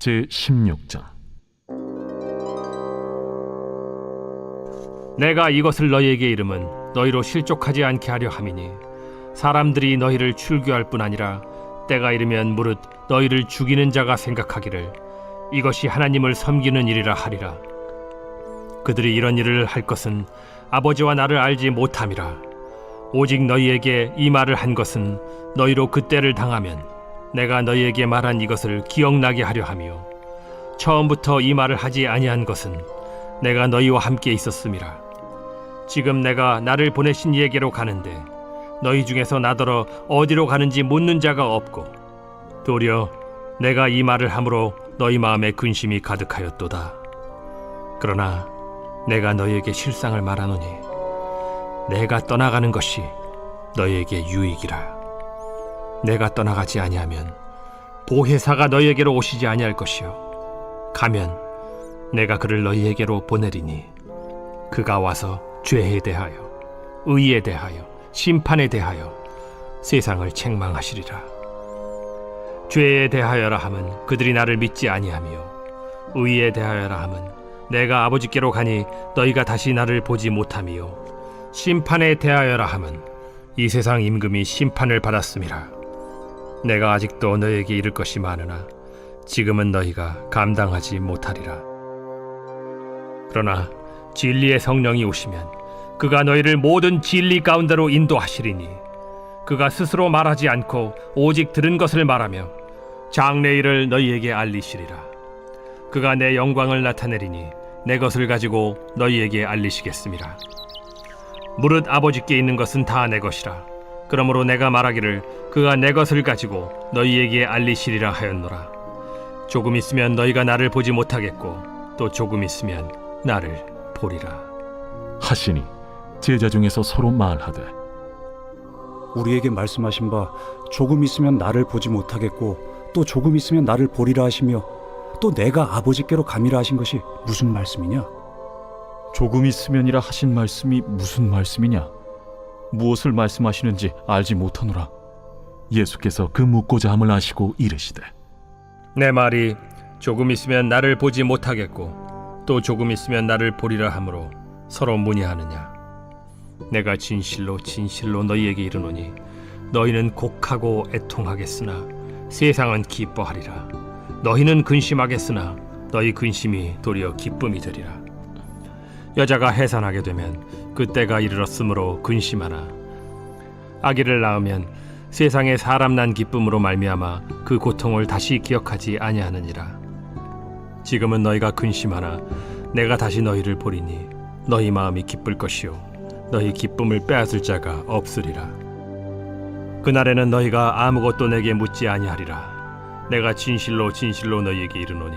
제16장. 내가 이것을 너희에게 이름은 너희로 실족하지 않게 하려 함이니 사람들이 너희를 출교할 뿐 아니라 때가 이르면 무릇 너희를 죽이는 자가 생각하기를 이것이 하나님을 섬기는 일이라 하리라. 그들이 이런 일을 할 것은 아버지와 나를 알지 못함이라. 오직 너희에게 이 말을 한 것은 너희로 그때를 당하면 내가 너희에게 말한 이것을 기억나게 하려 함이요 처음부터 이 말을 하지 아니한 것은 내가 너희와 함께 있었음이라. 지금 내가 나를 보내신 이에게로 가는데 너희 중에서 나더러 어디로 가는지 묻는 자가 없고 도리어 내가 이 말을 함으로 너희 마음에 근심이 가득하였도다. 그러나 내가 너희에게 실상을 말하노니 내가 떠나가는 것이 너희에게 유익이라. 내가 떠나가지 아니하면 보혜사가 너희에게로 오시지 아니할 것이요 가면 내가 그를 너희에게로 보내리니 그가 와서 죄에 대하여 의에 대하여 심판에 대하여 세상을 책망하시리라. 죄에 대하여라 함은 그들이 나를 믿지 아니하며 의에 대하여라 함은 내가 아버지께로 가니 너희가 다시 나를 보지 못하며 심판에 대하여라 함은 이 세상 임금이 심판을 받았음이라. 내가 아직도 너희에게 이를 것이 많으나 지금은 너희가 감당하지 못하리라. 그러나 진리의 성령이 오시면 그가 너희를 모든 진리 가운데로 인도하시리니 그가 스스로 말하지 않고 오직 들은 것을 말하며 장래일을 너희에게 알리시리라. 그가 내 영광을 나타내리니 내 것을 가지고 너희에게 알리시겠음이라. 무릇 아버지께 있는 것은 다 내 것이라. 그러므로 내가 말하기를 그가 내 것을 가지고 너희에게 알리시리라 하였노라. 조금 있으면 너희가 나를 보지 못하겠고 또 조금 있으면 나를 보리라 하시니 제자 중에서 서로 말하되 우리에게 말씀하신 바 조금 있으면 나를 보지 못하겠고 또 조금 있으면 나를 보리라 하시며 또 내가 아버지께로 감이라 하신 것이 무슨 말씀이냐? 조금 있으면이라 하신 말씀이 무슨 말씀이냐? 무엇을 말씀하시는지 알지 못하노라. 예수께서 그 묻고자 함을 아시고 이르시되 내 말이 조금 있으면 나를 보지 못하겠고 또 조금 있으면 나를 보리라 하므로 서로 문의하느냐? 내가 진실로 진실로 너희에게 이르노니 너희는 곡하고 애통하겠으나 세상은 기뻐하리라. 너희는 근심하겠으나 너희 근심이 도리어 기쁨이 되리라. 여자가 해산하게 되면 그때가 이르렀으므로 근심하나 아기를 낳으면 세상에 사람 난 기쁨으로 말미암아 그 고통을 다시 기억하지 아니하느니라. 지금은 너희가 근심하나 내가 다시 너희를 보리니 너희 마음이 기쁠 것이요 너희 기쁨을 빼앗을 자가 없으리라. 그날에는 너희가 아무것도 내게 묻지 아니하리라. 내가 진실로 진실로 너희에게 이르노니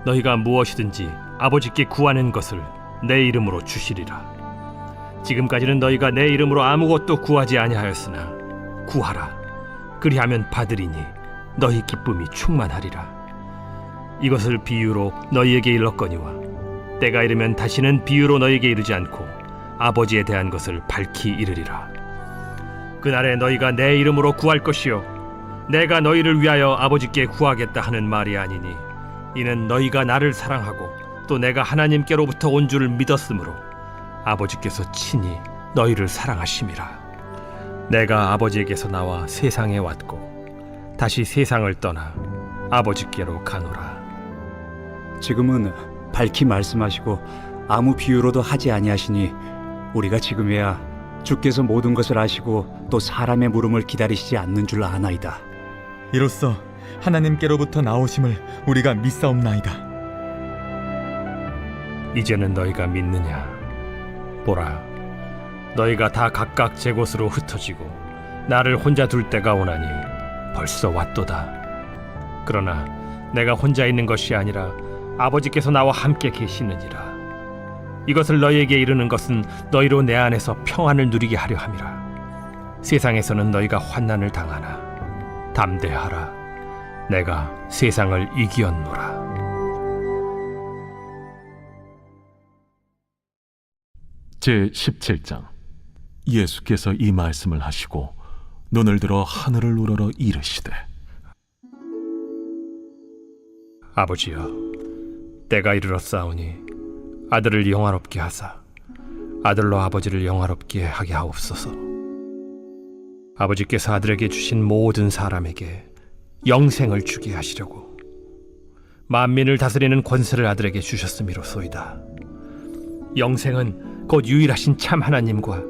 너희가 무엇이든지 아버지께 구하는 것을 내 이름으로 주시리라. 지금까지는 너희가 내 이름으로 아무것도 구하지 아니하였으나 구하라. 그리하면 받으리니 너희 기쁨이 충만하리라. 이것을 비유로 너희에게 일렀거니와 때가 이르면 다시는 비유로 너희에게 이르지 않고 아버지에 대한 것을 밝히 이르리라. 그날에 너희가 내 이름으로 구할 것이요 내가 너희를 위하여 아버지께 구하겠다 하는 말이 아니니 이는 너희가 나를 사랑하고 또 내가 하나님께로부터 온 줄을 믿었으므로 아버지께서 친히 너희를 사랑하심이라. 내가 아버지에게서 나와 세상에 왔고 다시 세상을 떠나 아버지께로 가노라. 지금은 밝히 말씀하시고 아무 비유로도 하지 아니하시니 우리가 지금에야 주께서 모든 것을 아시고 또 사람의 물음을 기다리시지 않는 줄 아나이다. 이로써 하나님께로부터 나오심을 우리가 믿사옵나이다. 이제는 너희가 믿느냐? 보라, 너희가 다 각각 제 곳으로 흩어지고 나를 혼자 둘 때가 오나니 벌써 왔도다. 그러나 내가 혼자 있는 것이 아니라 아버지께서 나와 함께 계시느니라. 이것을 너희에게 이르는 것은 너희로 내 안에서 평안을 누리게 하려 함이라. 세상에서는 너희가 환난을 당하나 담대하라. 내가 세상을 이기었노라. 제17장. 예수께서 이 말씀을 하시고 눈을 들어 하늘을 우러러 이르시되 아버지여, 때가 이르렀사오니 아들을 영화롭게 하사 아들로 아버지를 영화롭게 하게 하옵소서. 아버지께서 아들에게 주신 모든 사람에게 영생을 주게 하시려고 만민을 다스리는 권세를 아들에게 주셨음이로소이다. 영생은 곧 유일하신 참 하나님과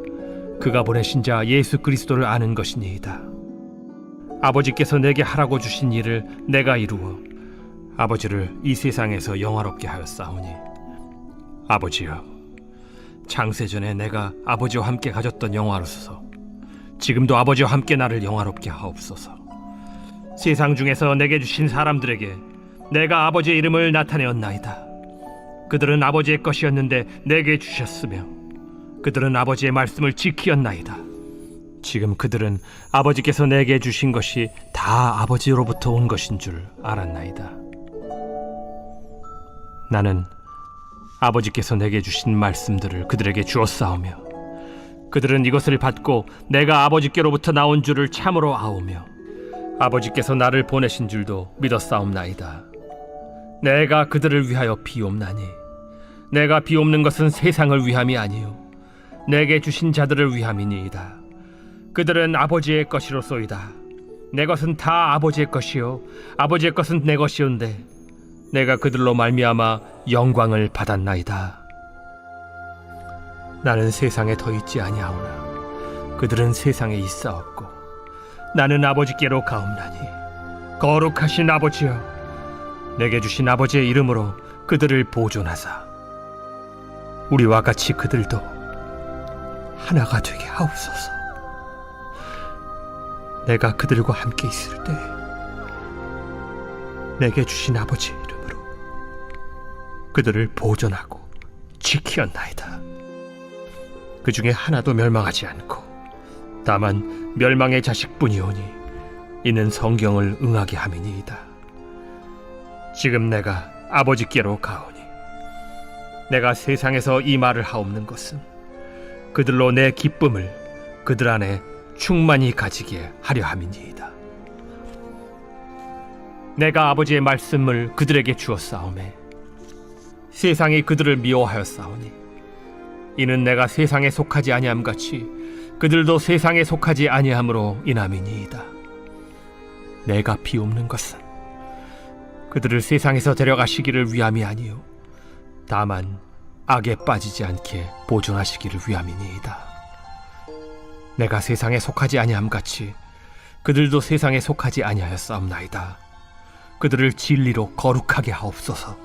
그가 보내신 자 예수 그리스도를 아는 것이니이다. 아버지께서 내게 하라고 주신 일을 내가 이루어 아버지를 이 세상에서 영화롭게 하였사오니 아버지여, 창세전에 내가 아버지와 함께 가졌던 영화로서 지금도 아버지와 함께 나를 영화롭게 하옵소서. 세상 중에서 내게 주신 사람들에게 내가 아버지의 이름을 나타내었나이다. 그들은 아버지의 것이었는데 내게 주셨으며 그들은 아버지의 말씀을 지키었나이다. 지금 그들은 아버지께서 내게 주신 것이 다 아버지로부터 온 것인 줄 알았나이다. 나는 아버지께서 내게 주신 말씀들을 그들에게 주었사오며 그들은 이것을 받고 내가 아버지께로부터 나온 줄을 참으로 아오며 아버지께서 나를 보내신 줄도 믿었사옵나이다. 내가 그들을 위하여 비옵나니 내가 비옵는 것은 세상을 위함이 아니요 내게 주신 자들을 위함이니이다. 그들은 아버지의 것이로소이다. 내 것은 다 아버지의 것이요 아버지의 것은 내 것이온데 내가 그들로 말미암아 영광을 받았나이다. 나는 세상에 더 있지 아니하오나 그들은 세상에 있사옵고 나는 아버지께로 가옵나니 거룩하신 아버지여, 내게 주신 아버지의 이름으로 그들을 보존하사 우리와 같이 그들도 하나가 되게 하옵소서. 내가 그들과 함께 있을 때 내게 주신 아버지의 이름으로 그들을 보존하고 지키었나이다. 그 중에 하나도 멸망하지 않고 다만 멸망의 자식뿐이오니 이는 성경을 응하게 함이니이다. 지금 내가 아버지께로 가오니 내가 세상에서 이 말을 하옵는 것은 그들로 내 기쁨을 그들 안에 충만히 가지게 하려 함이니이다. 내가 아버지의 말씀을 그들에게 주었사오매 세상이 그들을 미워하였사오니 이는 내가 세상에 속하지 아니함 같이 그들도 세상에 속하지 아니함으로 인함이니이다. 내가 비옵는 것은 그들을 세상에서 데려가시기를 위함이 아니요 다만 악에 빠지지 않게 보존하시기를 위함이니이다. 내가 세상에 속하지 아니함 같이 그들도 세상에 속하지 아니하였사옵나이다. 그들을 진리로 거룩하게 하옵소서.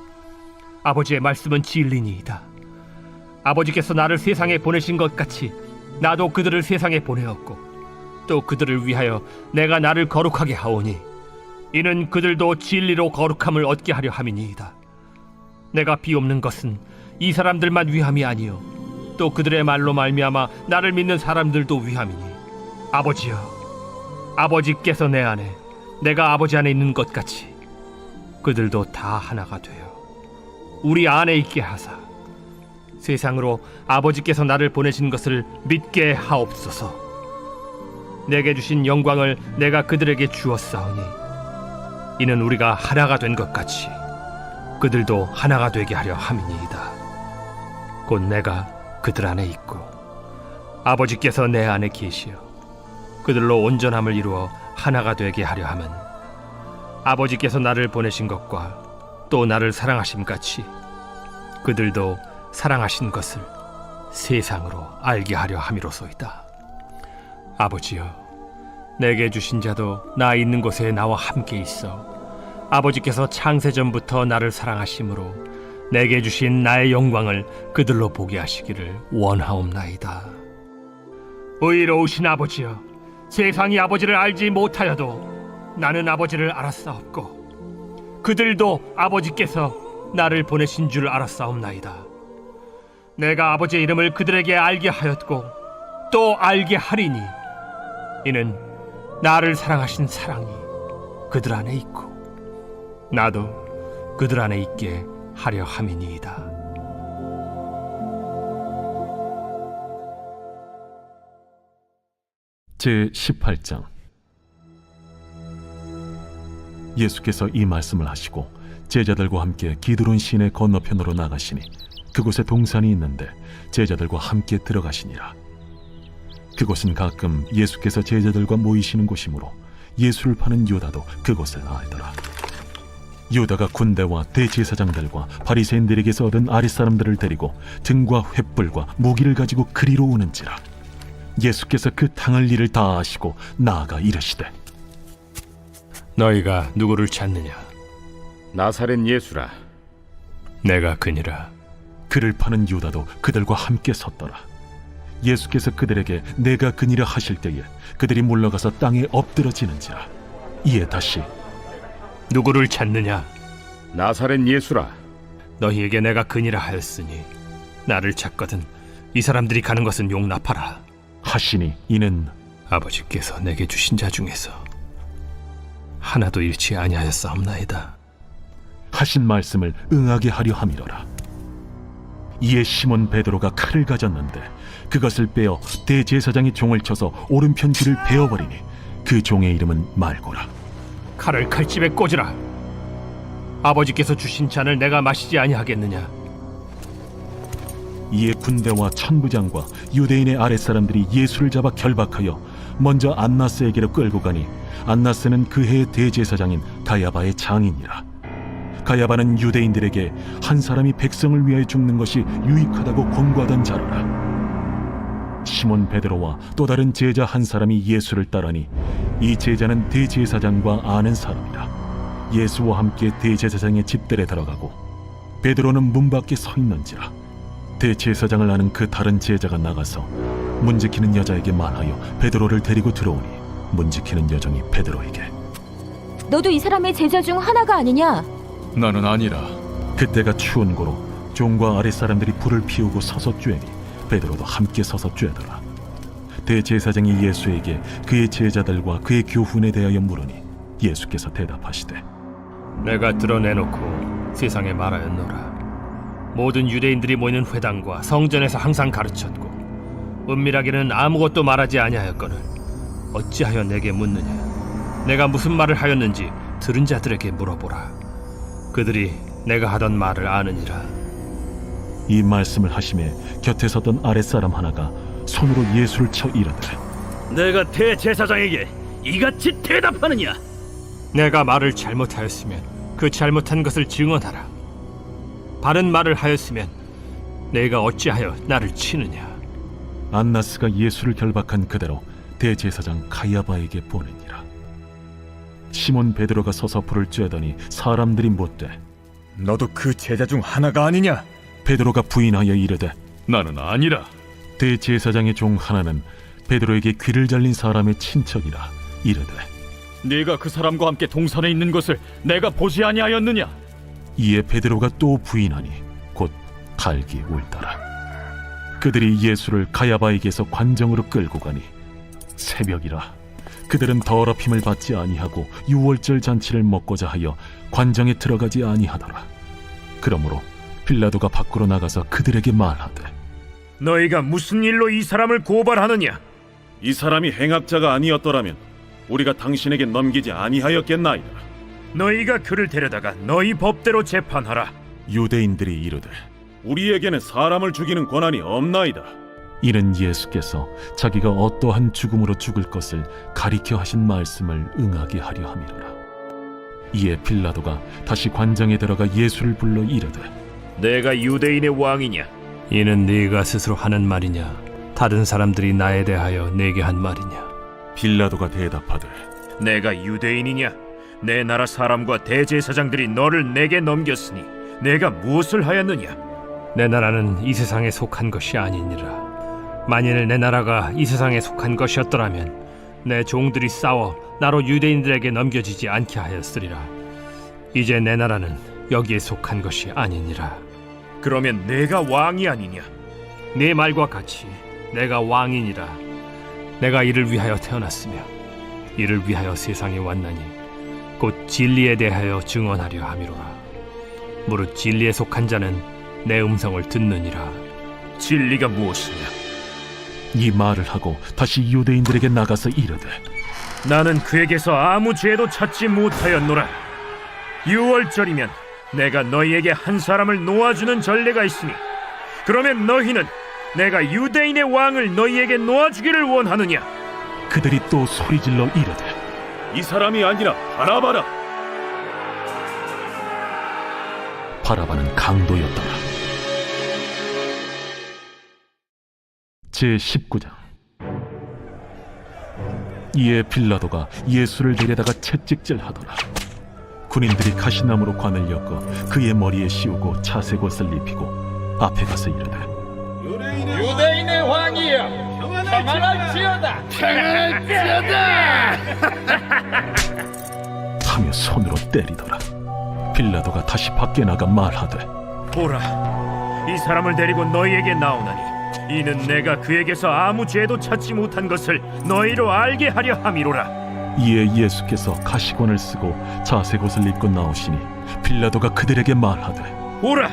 아버지의 말씀은 진리니이다. 아버지께서 나를 세상에 보내신 것 같이 나도 그들을 세상에 보내었고 또 그들을 위하여 내가 나를 거룩하게 하오니 이는 그들도 진리로 거룩함을 얻게 하려 함이니이다. 내가 비옵는 것은 이 사람들만 위함이 아니요 또 그들의 말로 말미암아 나를 믿는 사람들도 위함이니 아버지여, 아버지께서 내 안에 내가 아버지 안에 있는 것 같이 그들도 다 하나가 되어 우리 안에 있게 하사 세상으로 아버지께서 나를 보내신 것을 믿게 하옵소서. 내게 주신 영광을 내가 그들에게 주었사오니 이는 우리가 하나가 된 것 같이 그들도 하나가 되게 하려 함이니이다. 곧 내가 그들 안에 있고 아버지께서 내 안에 계시어 그들로 온전함을 이루어 하나가 되게 하려 함은 아버지께서 나를 보내신 것과 또 나를 사랑하심 같이 그들도 사랑하신 것을 세상으로 알게 하려 함이로소이다. 아버지여, 내게 주신 자도 나 있는 곳에 나와 함께 있어 아버지께서 창세전부터 나를 사랑하심으로 내게 주신 나의 영광을 그들로 보게 하시기를 원하옵나이다. 의로우신 아버지여, 세상이 아버지를 알지 못하여도 나는 아버지를 알았사옵고 그들도 아버지께서 나를 보내신 줄 알았사옵나이다. 내가 아버지의 이름을 그들에게 알게 하였고 또 알게 하리니 이는 나를 사랑하신 사랑이 그들 안에 있고 나도 그들 안에 있게 하려 함이니이다. 제18장. 예수께서 이 말씀을 하시고 제자들과 함께 기드론 시내 건너편으로 나가시니 그곳에 동산이 있는데 제자들과 함께 들어가시니라. 그곳은 가끔 예수께서 제자들과 모이시는 곳이므로 예수를 파는 유다도 그곳을 알더라. 유다가 군대와 대제사장들과 바리새인들에게서 얻은 아랫사람들을 데리고 등과 횃불과 무기를 가지고 그리로 오는지라. 예수께서 그 당할 일을 다 아시고 나아가 이르시되, 너희가 누구를 찾느냐? 나사렛 예수라. 내가 그니라. 그를 파는 유다도 그들과 함께 섰더라. 예수께서 그들에게 내가 그니라 하실 때에 그들이 물러가서 땅에 엎드러지는지라. 이에 다시 누구를 찾느냐? 나사렛 예수라. 너희에게 내가 그니라 하였으니 나를 찾거든 이 사람들이 가는 것은 용납하라. 하시니 이는 아버지께서 내게 주신 자 중에서 하나도 잃지 아니하였사옵나이다. 하신 말씀을 응하게 하려 함이로라. 이에 시몬 베드로가 칼을 가졌는데 그것을 빼어 대제사장이 종을 쳐서 오른편 귀를 베어버리니 그 종의 이름은 말고라. 칼을 칼집에 꽂으라. 아버지께서 주신 잔을 내가 마시지 아니하겠느냐? 이에 군대와 천부장과 유대인의 아랫사람들이 예수를 잡아 결박하여 먼저 안나스에게로 끌고 가니 안나스는 그 해의 대제사장인 가야바의 장인이라. 가야바는 유대인들에게 한 사람이 백성을 위하여 죽는 것이 유익하다고 권고하던 자로라. 시몬 베드로와 또 다른 제자 한 사람이 예수를 따르니 이 제자는 대제사장과 아는 사람이라. 예수와 함께 대제사장의 집들에 들어가고 베드로는 문 밖에 서 있는지라. 대제사장을 아는 그 다른 제자가 나가서 문지키는 여자에게 말하여 베드로를 데리고 들어오니 문지키는 여종이 베드로에게, 너도 이 사람의 제자 중 하나가 아니냐? 나는 아니라. 그때가 추운 고로 종과 아랫사람들이 불을 피우고 서서 쬐니 베드로도 함께 서서 쬐더라. 대제사장이 예수에게 그의 제자들과 그의 교훈에 대하여 물으니 예수께서 대답하시되, 내가 드러내놓고 세상에 말하였노라. 모든 유대인들이 모이는 회당과 성전에서 항상 가르쳤고 은밀하게는 아무것도 말하지 아니하였거늘 어찌하여 내게 묻느냐? 내가 무슨 말을 하였는지 들은 자들에게 물어보라. 그들이 내가 하던 말을 아느니라. 이 말씀을 하심에 곁에 섰던 아랫사람 하나가 손으로 예수를 쳐 이르되, 내가 대제사장에게 이같이 대답하느냐? 내가 말을 잘못하였으면 그 잘못한 것을 증언하라. 바른 말을 하였으면 내가 어찌하여 나를 치느냐? 안나스가 예수를 결박한 그대로 대제사장 가야바에게 보내니라. 시몬 베드로가 서서 불을 쬐더니 사람들이 묻되, 너도 그 제자 중 하나가 아니냐? 베드로가 부인하여 이르되, 나는 아니라. 대제사장의 종 하나는 베드로에게 귀를 잘린 사람의 친척이라. 이르되, 네가 그 사람과 함께 동산에 있는 것을 내가 보지 아니하였느냐? 이에 베드로가 또 부인하니 곧 갈기 울더라. 그들이 예수를 가야바에게서 관정으로 끌고 가니 새벽이라. 그들은 더럽힘을 받지 아니하고 유월절 잔치를 먹고자 하여 관정에 들어가지 아니하더라. 그러므로 빌라도가 밖으로 나가서 그들에게 말하되, 너희가 무슨 일로 이 사람을 고발하느냐? 이 사람이 행악자가 아니었더라면 우리가 당신에게 넘기지 아니하였겠나이다. 너희가 그를 데려다가 너희 법대로 재판하라. 유대인들이 이르되, 우리에게는 사람을 죽이는 권한이 없나이다. 이는 예수께서 자기가 어떠한 죽음으로 죽을 것을 가리켜 하신 말씀을 응하게 하려 함이로라. 이에 빌라도가 다시 관장에 들어가 예수를 불러 이르되, 내가 유대인의 왕이냐? 이는 네가 스스로 하는 말이냐? 다른 사람들이 나에 대하여 내게 한 말이냐? 빌라도가 대답하되, 내가 유대인이냐? 내 나라 사람과 대제사장들이 너를 내게 넘겼으니 내가 무엇을 하였느냐? 내 나라는 이 세상에 속한 것이 아니니라. 만일 내 나라가 이 세상에 속한 것이었더라면 내 종들이 싸워 나로 유대인들에게 넘겨지지 않게 하였으리라. 이제 내 나라는 여기에 속한 것이 아니니라. 그러면 내가 왕이 아니냐? 네 말과 같이 내가 왕이니라. 내가 이를 위하여 태어났으며 이를 위하여 세상에 왔나니 곧 진리에 대하여 증언하려 함이로라. 무릇 진리에 속한 자는 내 음성을 듣느니라. 진리가 무엇이냐? 이 말을 하고 다시 유대인들에게 나가서 이르되, 나는 그에게서 아무 죄도 찾지 못하였노라. 유월절이면 내가 너희에게 한 사람을 놓아주는 전례가 있으니 그러면 너희는 내가 유대인의 왕을 너희에게 놓아주기를 원하느냐? 그들이 또 소리질러 이르되 이 사람이 아니라 바라바라. 바라바는 강도였더라. 제19장. 이에 빌라도가 예수를 데려다가 채찍질하더라. 군인들이 가시나무로 관을 엮어 그의 머리에 씌우고 차색 옷을 입히고 앞에 가서 이르되 유대인의 왕이여, 평안할지어다. 하며 손으로 때리더라. 빌라도가 다시 밖에 나가 말하되 보라, 이 사람을 데리고 너희에게 나오나니 이는 내가 그에게서 아무 죄도 찾지 못한 것을 너희로 알게 하려 함이로라. 이에 예수께서 가시관을 쓰고 자색 옷을 입고 나오시니 빌라도가 그들에게 말하되 보라,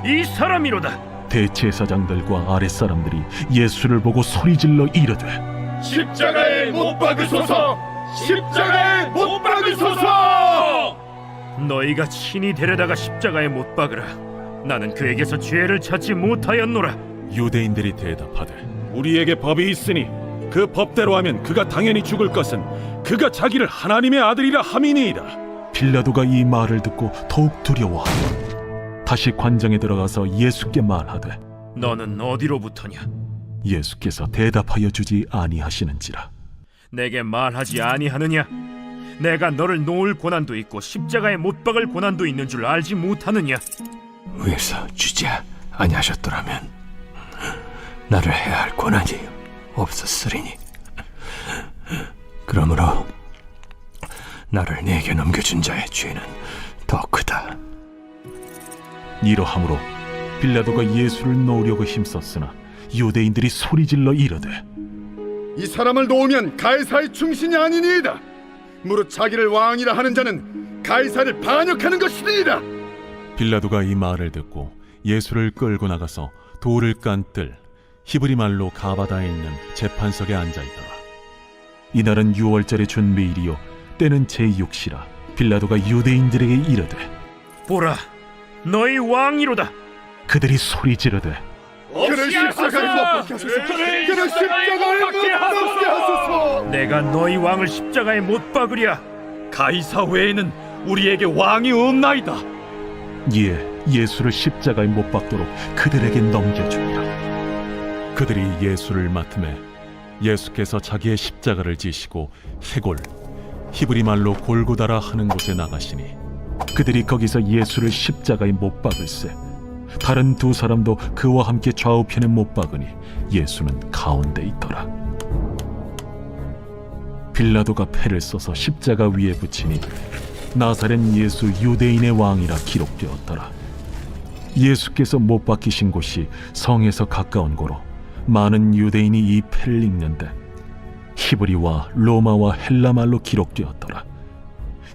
이 사람이로다. 대제사장들과 아랫사람들이 예수를 보고 소리질러 이르되 십자가에 못 박으소서! 십자가에 못 박으소서! 너희가 친히 데려다가 십자가에 못 박으라. 나는 그에게서 죄를 찾지 못하였노라. 유대인들이 대답하되 우리에게 법이 있으니 그 법대로 하면 그가 당연히 죽을 것은 그가 자기를 하나님의 아들이라 함이니이다. 빌라도가 이 말을 듣고 더욱 두려워하고 다시 관장에 들어가서 예수께 말하되 너는 어디로부터냐? 예수께서 대답하여 주지 아니하시는지라. 내게 말하지 아니하느냐? 내가 너를 놓을 고난도 있고 십자가에 못 박을 고난도 있는 줄 알지 못하느냐? 위에서 주지 아니하셨더라면 나를 해야 할 권한이 없었으리니 그러므로 나를 네게 넘겨준 자의 죄는 더 크다. 이러함으로 빌라도가 예수를 놓으려고 힘썼으나 유대인들이 소리질러 이르되 이 사람을 놓으면 가이사의 충신이 아니니이다. 무릇 자기를 왕이라 하는 자는 가이사를 반역하는 것이니이다. 빌라도가 이 말을 듣고 예수를 끌고 나가서 돌을 깐 뜰 히브리 말로 가바다에 있는 재판석에 앉아있더라. 이날은 유월절의 준비일이요 때는 제6시라. 빌라도가 유대인들에게 이르되 보라, 너희 왕이로다. 그들이 소리 지르되 그를 십자가에 못 박게 하소서. 그를 십자가에 못 박게 하소서. 내가 너희 왕을 십자가에 못 박으랴. 가이사 외에는 우리에게 왕이 없나이다. 이에 예수를 십자가에 못 박도록 그들에게 넘겨주니라. 그들이 예수를 맡음에 예수께서 자기의 십자가를 지시고 해골 히브리 말로 골고다라 하는 곳에 나가시니 그들이 거기서 예수를 십자가에 못 박을세. 다른 두 사람도 그와 함께 좌우편에 못 박으니 예수는 가운데 있더라. 빌라도가 패를 써서 십자가 위에 붙이니 나사렛 예수 유대인의 왕이라 기록되었더라. 예수께서 못 박히신 곳이 성에서 가까운 고로 많은 유대인이 이 패를 읽는데 히브리와 로마와 헬라 말로 기록되었더라.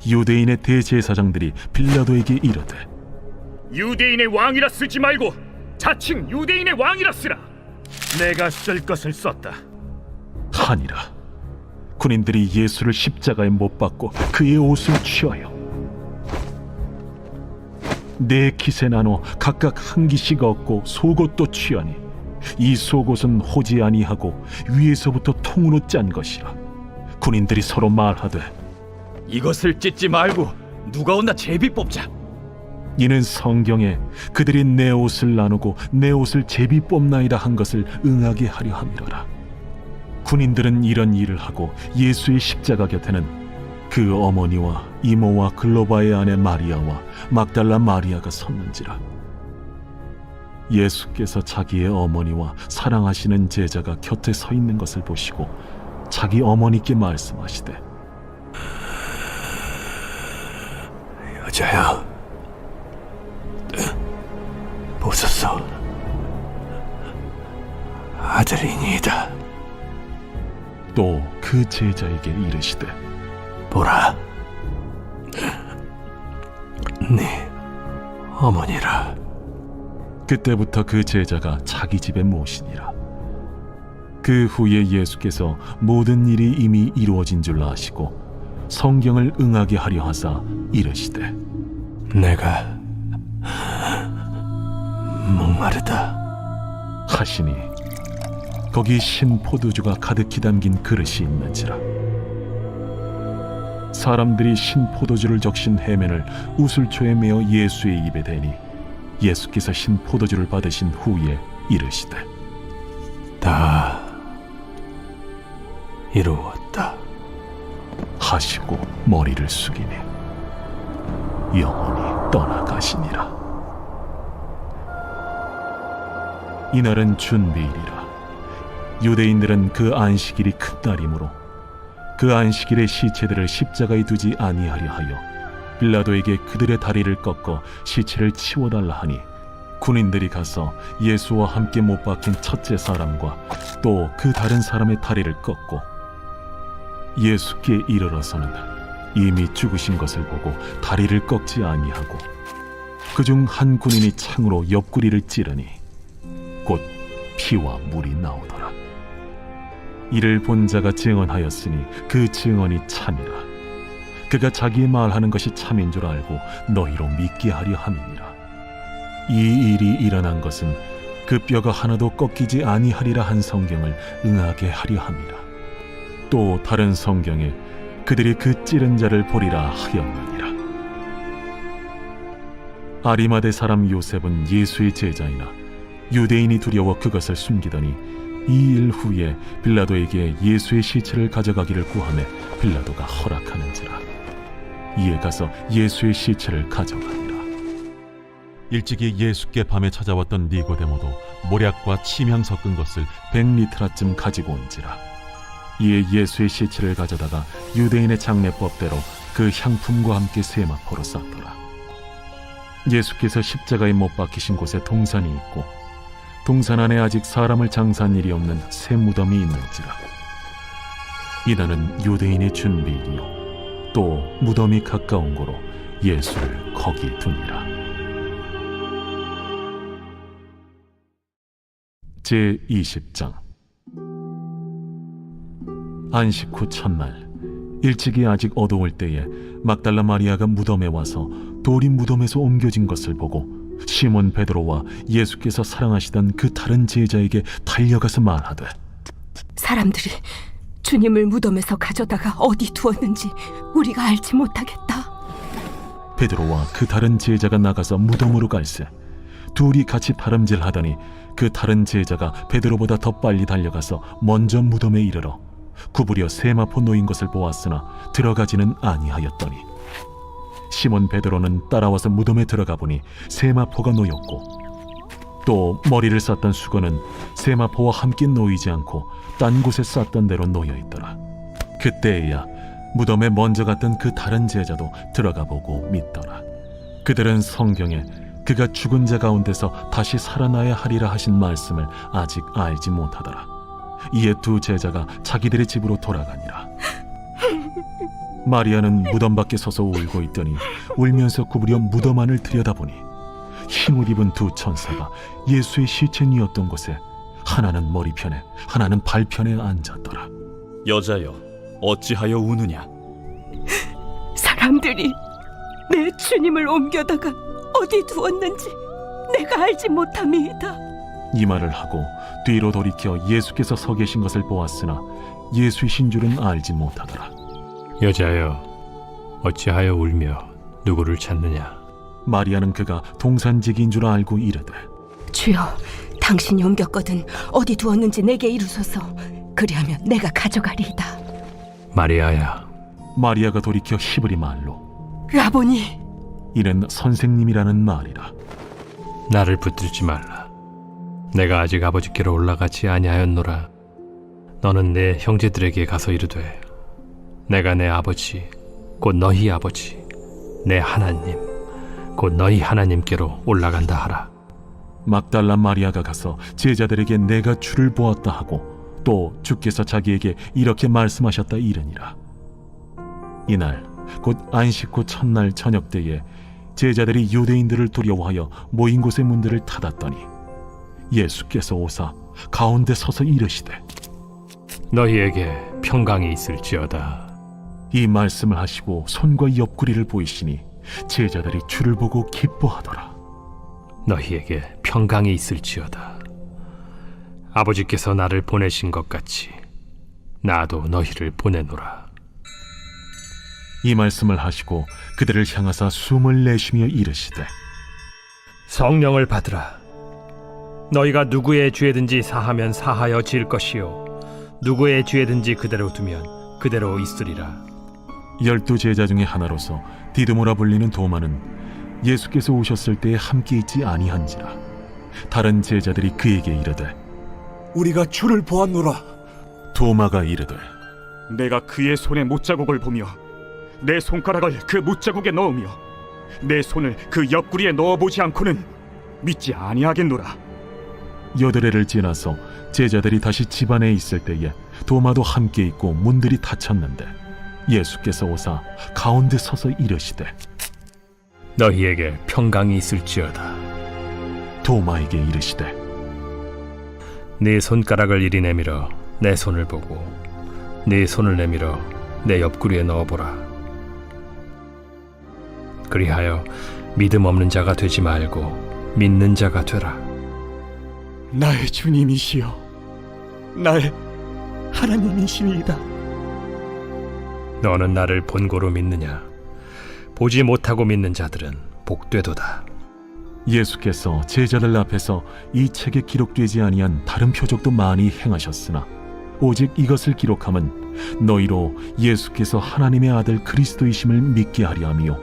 유대인의 대제사장들이 빌라도에게 이르되 유대인의 왕이라 쓰지 말고 자칭 유대인의 왕이라 쓰라. 내가 쓸 것을 썼다 하니라. 군인들이 예수를 십자가에 못 박고 그의 옷을 취하여 네 깃에 나눠 각각 한 깃씩 얻고 속옷도 취하니 이 속옷은 호지 아니하고 위에서부터 통으로 짠 것이라. 군인들이 서로 말하되 이것을 찢지 말고 누가 온나 제비 뽑자. 이는 성경에 그들이 내 옷을 나누고 내 옷을 제비 뽑나이다 한 것을 응하게 하려 함이로라. 군인들은 이런 일을 하고 예수의 십자가 곁에는 그 어머니와 이모와 글로바의 아내 마리아와 막달라 마리아가 섰는지라. 예수께서 자기의 어머니와 사랑하시는 제자가 곁에 서 있는 것을 보시고 자기 어머니께 말씀하시되 여자여, 보소서, 아들이니이다. 또 그 제자에게 이르시되 보라, 네 어머니라. 그때부터 그 제자가 자기 집에 모시니라. 그 후에 예수께서 모든 일이 이미 이루어진 줄 아시고 성경을 응하게 하려 하사 이르시되 내가 목마르다 하시니 거기 신 포도주가 가득히 담긴 그릇이 있는지라. 사람들이 신 포도주를 적신 해면을 우슬초에 메어 예수의 입에 대니 예수께서 신 포도주를 받으신 후에 이르시되 다 이루었다 하시고 머리를 숙이니 영원히 떠나가시니라. 이날은 준비일이라. 유대인들은 그 안식일이 큰 날이므로 그 안식일에 시체들을 십자가에 두지 아니하려 하여 빌라도에게 그들의 다리를 꺾어 시체를 치워달라 하니 군인들이 가서 예수와 함께 못 박힌 첫째 사람과 또 그 다른 사람의 다리를 꺾고 예수께 이르러서는 이미 죽으신 것을 보고 다리를 꺾지 아니하고 그중 한 군인이 창으로 옆구리를 찌르니 곧 피와 물이 나오더라. 이를 본 자가 증언하였으니 그 증언이 참이라. 그가 자기의 말하는 것이 참인 줄 알고 너희로 믿게 하려 함이니라. 이 일이 일어난 것은 그 뼈가 하나도 꺾이지 아니하리라 한 성경을 응하게 하려 함이라. 또 다른 성경에 그들이 그 찌른 자를 보리라 하였느니라. 아리마대 사람 요셉은 예수의 제자이나 유대인이 두려워 그것을 숨기더니 이 일 후에 빌라도에게 예수의 시체를 가져가기를 구하매 빌라도가 허락하는지라. 이에 가서 예수의 시체를 가져가니라. 일찍이 예수께 밤에 찾아왔던 니고데모도 모략과 침향 섞은 것을 100리트라쯤 가지고 온지라. 이에 예수의 시체를 가져다가 유대인의 장례법대로 그 향품과 함께 세마포로 쌌더라. 예수께서 십자가에 못 박히신 곳에 동산이 있고 동산 안에 아직 사람을 장사한 일이 없는 새 무덤이 있는지라. 이날은 유대인의 준비일이요 또 무덤이 가까운 고로 예수를 거기 두니라. 제20장. 안식 후 첫날 일찍이 아직 어두울 때에 막달라 마리아가 무덤에 와서 돌이 무덤에서 옮겨진 것을 보고 시몬 베드로와 예수께서 사랑하시던 그 다른 제자에게 달려가서 말하되 사람들이 주님을 무덤에서 가져다가 어디 두었는지 우리가 알지 못하겠다. 베드로와 그 다른 제자가 나가서 무덤으로 갈새 둘이 같이 다름질하더니 그 다른 제자가 베드로보다 더 빨리 달려가서 먼저 무덤에 이르러 구부려 세마포 놓인 것을 보았으나 들어가지는 아니하였더니 시몬 베드로는 따라와서 무덤에 들어가 보니 세마포가 놓였고 또 머리를 쌌던 수건은 세마포와 함께 놓이지 않고 딴 곳에 쌌던 대로 놓여 있더라. 그때에야 무덤에 먼저 갔던 그 다른 제자도 들어가 보고 믿더라. 그들은 성경에 그가 죽은 자 가운데서 다시 살아나야 하리라 하신 말씀을 아직 알지 못하더라. 이에 두 제자가 자기들의 집으로 돌아가니라. 마리아는 무덤 밖에 서서 울고 있더니 울면서 구부려 무덤 안을 들여다보니 흰옷 입은 두 천사가 예수의 시체니었던 곳에 하나는 머리편에 하나는 발편에 앉았더라. 여자여 어찌하여 우느냐? 사람들이 내 주님을 옮겨다가 어디 두었는지 내가 알지 못함이다. 이 말을 하고 뒤로 돌이켜 예수께서 서 계신 것을 보았으나 예수이신 줄은 알지 못하더라. 여자여 어찌하여 울며 누구를 찾느냐? 마리아는 그가 동산지기인 줄 알고 이르되 주여, 당신이 옮겼거든 어디 두었는지 내게 이루소서. 그리하면 내가 가져가리이다. 마리아야. 마리아가 돌이켜 히브리 말로 라보니, 이는 선생님이라는 말이라. 나를 붙들지 말라. 내가 아직 아버지께로 올라가지 아니하였노라. 너는 내 형제들에게 가서 이르되 내가 내 아버지 곧 너희 아버지 내 하나님 곧 너희 하나님께로 올라간다 하라. 막달라 마리아가 가서 제자들에게 내가 주를 보았다 하고 또 주께서 자기에게 이렇게 말씀하셨다 이르니라. 이날 곧 안식 후 첫날 저녁 때에 제자들이 유대인들을 두려워하여 모인 곳의 문들을 닫았더니 예수께서 오사 가운데 서서 이르시되 너희에게 평강이 있을지어다. 이 말씀을 하시고 손과 옆구리를 보이시니 제자들이 주를 보고 기뻐하더라. 너희에게 평강이 있을지어다. 아버지께서 나를 보내신 것 같이 나도 너희를 보내노라. 이 말씀을 하시고 그들을 향하사 숨을 내쉬며 이르시되 성령을 받으라. 너희가 누구의 죄든지 사하면 사하여 질 것이요 누구의 죄든지 그대로 두면 그대로 있으리라. 12 제자 중에 하나로서 디드모라 불리는 도마는 예수께서 오셨을 때에 함께 있지 아니한지라. 다른 제자들이 그에게 이르되 우리가 주를 보았노라. 도마가 이르되 내가 그의 손에 못자국을 보며 내 손가락을 그 못자국에 넣으며 내 손을 그 옆구리에 넣어보지 않고는 믿지 아니하겠노라. 여드레를 지나서 제자들이 다시 집 안에 있을 때에 도마도 함께 있고 문들이 닫혔는데 예수께서 오사 가운데 서서 이르시되 너희에게 평강이 있을지어다. 도마에게 이르시되 네 손가락을 이리 내밀어 내 손을 보고 네 손을 내밀어 내 옆구리에 넣어보라. 그리하여 믿음 없는 자가 되지 말고 믿는 자가 되라. 나의 주님이시여, 나의 하나님이시니이다. 너는 나를 본고로 믿느냐? 보지 못하고 믿는 자들은 복되도다. 예수께서 제자들 앞에서 이 책에 기록되지 아니한 다른 표적도 많이 행하셨으나 오직 이것을 기록함은 너희로 예수께서 하나님의 아들 그리스도이심을 믿게 하려 함이요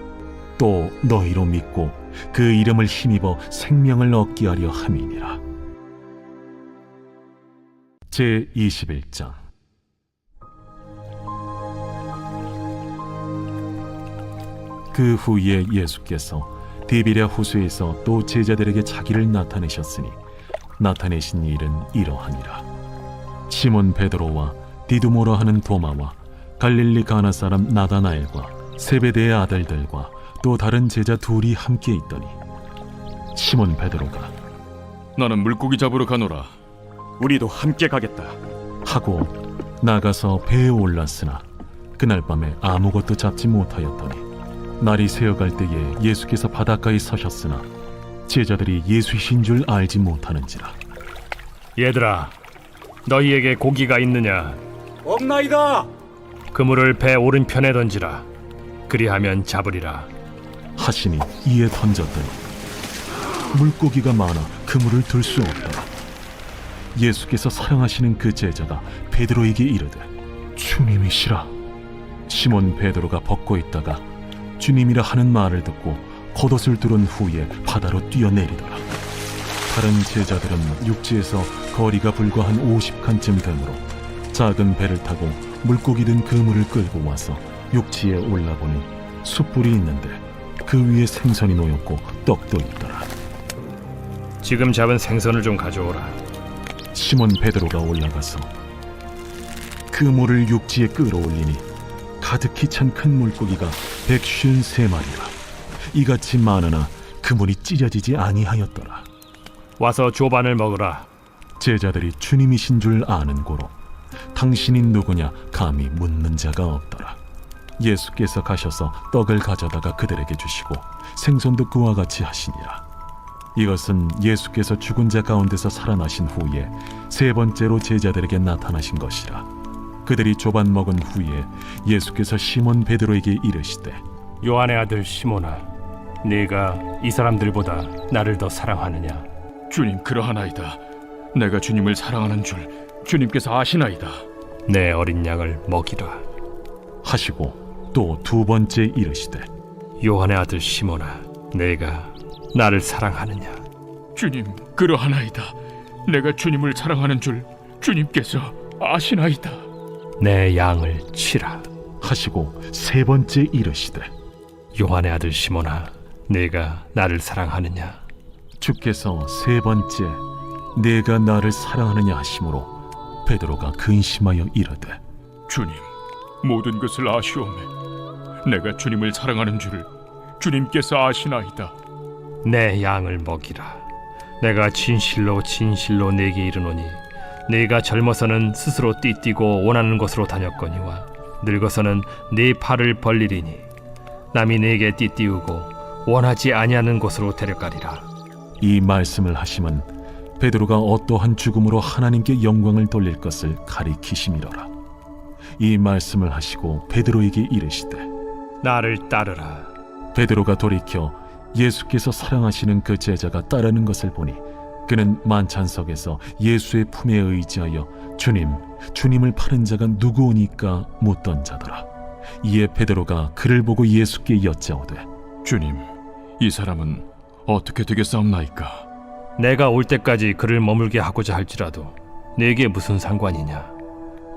또 너희로 믿고 그 이름을 힘입어 생명을 얻게 하려 함이니라. 제21장. 그 후에 예수께서 디비랴 호수에서 또 제자들에게 자기를 나타내셨으니 나타내신 일은 이러하니라. 시몬 베드로와 디두모라 하는 도마와 갈릴리 가나 사람 나다나엘과 세베대의 아들들과 또 다른 제자 둘이 함께 있더니 시몬 베드로가 나는 물고기 잡으러 가노라. 우리도 함께 가겠다 하고 나가서 배에 올랐으나 그날 밤에 아무것도 잡지 못하였더니 날이 새어갈 때에 예수께서 바닷가에 서셨으나 제자들이 예수이신 줄 알지 못하는지라. 얘들아, 너희에게 고기가 있느냐? 없나이다. 그물을 배 오른편에 던지라. 그리하면 잡으리라. 하시니 이에 던졌더니 물고기가 많아 그물을 들 수 없더라. 예수께서 사랑하시는 그 제자가 베드로에게 이르되 주님이시라. 시몬 베드로가 벗고 있다가 주님이라 하는 말을 듣고 겉옷을 두른 후에 바다로 뛰어내리더라. 다른 제자들은 육지에서 거리가 불과 한 50칸쯤 되므로 작은 배를 타고 물고기 든 그물을 끌고 와서 육지에 올라보니 숯불이 있는데 그 위에 생선이 놓였고 떡도 있더라. 지금 잡은 생선을 좀 가져오라. 시몬 베드로가 올라가서 그물을 육지에 끌어올리니 가득히 찬 큰 물고기가 153마리라. 이같이 많으나 그물이 찢어지지 아니하였더라. 와서 조반을 먹으라. 제자들이 주님이신 줄 아는 고로 당신이 누구냐 감히 묻는 자가 없더라. 예수께서 가셔서 떡을 가져다가 그들에게 주시고 생선도 그와 같이 하시니라. 이것은 예수께서 죽은 자 가운데서 살아나신 후에 세 번째로 제자들에게 나타나신 것이라. 그들이 조반 먹은 후에 예수께서 시몬 베드로에게 이르시되 요한의 아들 시몬아, 네가 이 사람들보다 나를 더 사랑하느냐? 주님, 그러하나이다. 내가 주님을 사랑하는 줄 주님께서 아시나이다. 내 어린 양을 먹이라. 하시고 또 두 번째 이르시되 요한의 아들 시몬아, 내가 나를 사랑하느냐? 주님, 그러하나이다. 내가 주님을 사랑하는 줄 주님께서 아시나이다. 내 양을 치라. 하시고 세 번째 이르시되 요한의 아들 시몬아, 내가 나를 사랑하느냐? 주께서 세 번째 내가 나를 사랑하느냐 하심으로 베드로가 근심하여 이르되 주님, 모든 것을 아시오매. 내가 주님을 사랑하는 줄 주님께서 아시나이다. 내 양을 먹이라. 내가 진실로 진실로 네게 이르노니 네가 젊어서는 스스로 띠뛰고 원하는 곳으로 다녔거니와 늙어서는 네 팔을 벌리리니 남이 네게 띠띠우고 원하지 아니하는 곳으로 데려가리라. 이 말씀을 하심은 베드로가 어떠한 죽음으로 하나님께 영광을 돌릴 것을 가리키심이로라. 이 말씀을 하시고 베드로에게 이르시되 나를 따르라. 베드로가 돌이켜 예수께서 사랑하시는 그 제자가 따르는 것을 보니 그는 만찬석에서 예수의 품에 의지하여 주님을 파는 자가 누구오니까 묻던 자더라. 이에 베드로가 그를 보고 예수께 여짜오되 주님, 이 사람은 어떻게 되겠사옵나이까? 내가 올 때까지 그를 머물게 하고자 할지라도 네게 무슨 상관이냐?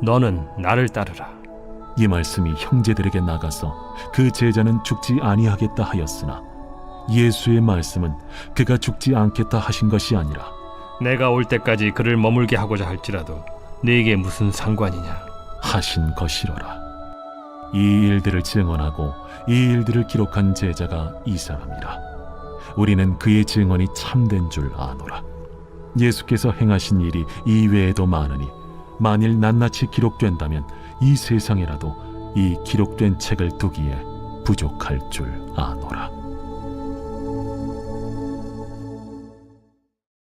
너는 나를 따르라. 이 말씀이 형제들에게 나가서 그 제자는 죽지 아니하겠다 하였으나 예수의 말씀은 그가 죽지 않겠다 하신 것이 아니라 내가 올 때까지 그를 머물게 하고자 할지라도 네게 무슨 상관이냐? 하신 것이로라. 이 일들을 증언하고 이 일들을 기록한 제자가 이 사람이라. 우리는 그의 증언이 참된 줄 아노라. 예수께서 행하신 일이 이 외에도 많으니 만일 낱낱이 기록된다면 이 세상에라도 이 기록된 책을 두기에 부족할 줄 아노라.